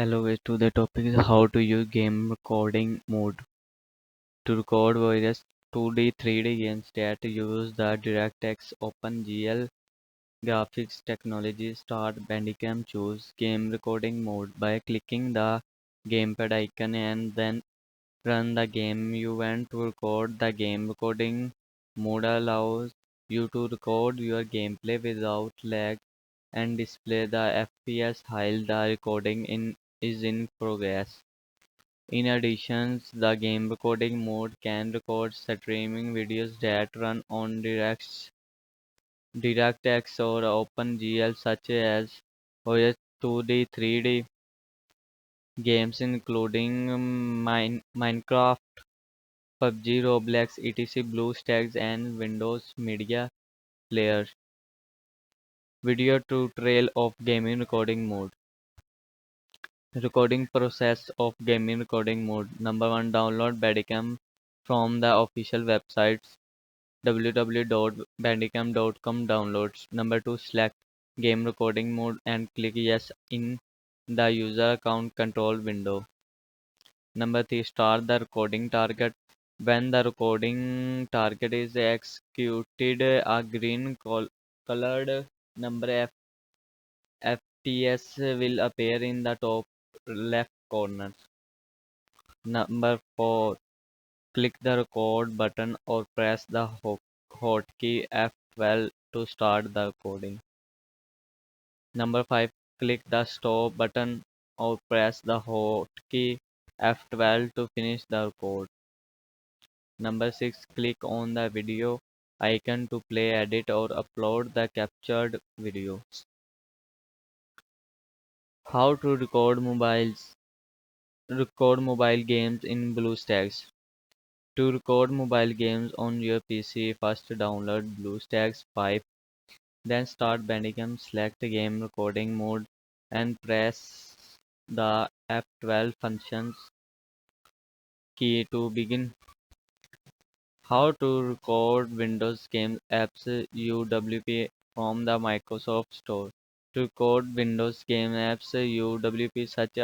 Hello, to the topic is how to use game recording mode to record various 2D, 3D games that use the DirectX OpenGL graphics technology. Start Bandicam. Choose game recording mode by clicking the gamepad icon and then run the game you want to record. The game recording mode allows you to record your gameplay without lag and display the FPS while the recording is in progress. In addition, the game recording mode can record streaming videos that run on DirectX or OpenGL such as OS 2D, 3D games including Minecraft, PUBG, Roblox, etc. BlueStacks and Windows Media Player. Video tutorial of gaming recording mode. Recording process of gaming recording mode. Number 1. Download Bandicam from the official websites www.bandicam.com downloads. Number 2. Select game recording mode and click yes in the user account control window. Number 3. Start the recording target. When the recording target is executed, a green colored number FPS will appear in the top left corner. Number 4. Click the record button or press the hotkey F12 to start the recording. Number 5. Click the stop button or press the hotkey F12 to finish the record. Number 6. Click on the video icon to play, edit or upload the captured video. How to record mobile games in BlueStacks. To record mobile games on your PC, first download BlueStacks 5, then start Bandicam, select game recording mode and press the F12 functions key to begin. How to record Windows Games Apps UWP from the Microsoft Store. To record Windows Game Apps UWP such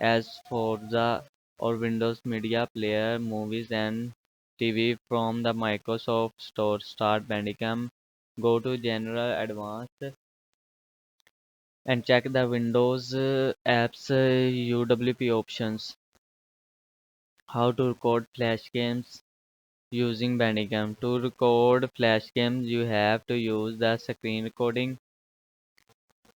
as Forza or Windows Media Player, movies and TV from the Microsoft Store. Start Bandicam, go to General, Advanced and check the Windows apps UWP options. How to record Flash games using Bandicam. To record Flash games you have to use the screen recording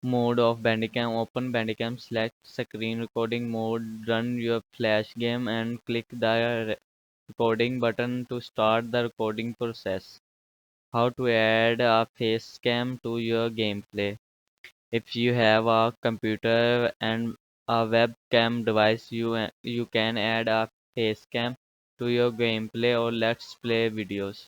mode of Bandicam. Open Bandicam, select screen recording mode, run your Flash game and click the recording button to start the recording process. How to add a face cam to your gameplay. If you have a computer and a webcam device, you can add a face cam to your gameplay or let's play videos.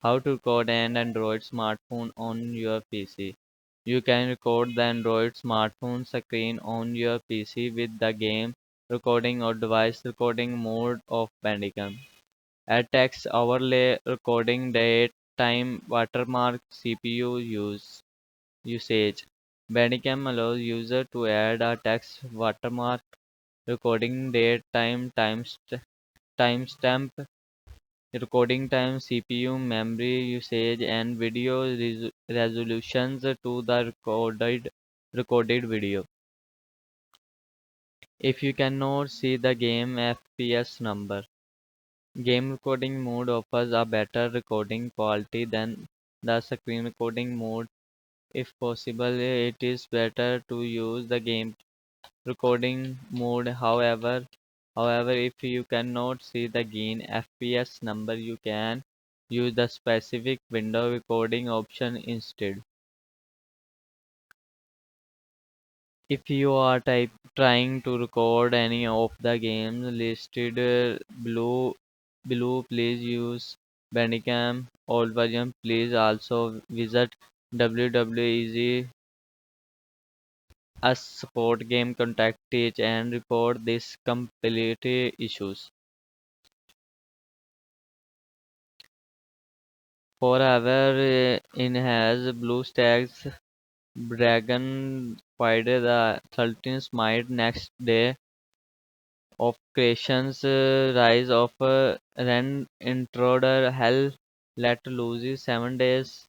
How to record an Android smartphone on your PC. You can record the Android smartphone screen on your PC with the game recording or device recording mode of Bandicam. Add text overlay recording date, time, watermark, CPU usage. Bandicam allows user to add a text watermark, recording date, time, timestamp, recording time, CPU, memory usage, and video resolutions to the recorded video. If you cannot see the game FPS number, game recording mode offers a better recording quality than the screen recording mode. If possible, it is better to use the game recording mode. However, if you cannot see the gain FPS number, you can use the specific window recording option instead. If you are trying to record any of the games listed below, please use Bandicam old version. Please also visit www.easy us support game contact page and report these compatibility issues. Forever in has BlueStacks Dragon Friday the 13th smite next day of creation's rise of Ren intruder hell let loose 7 days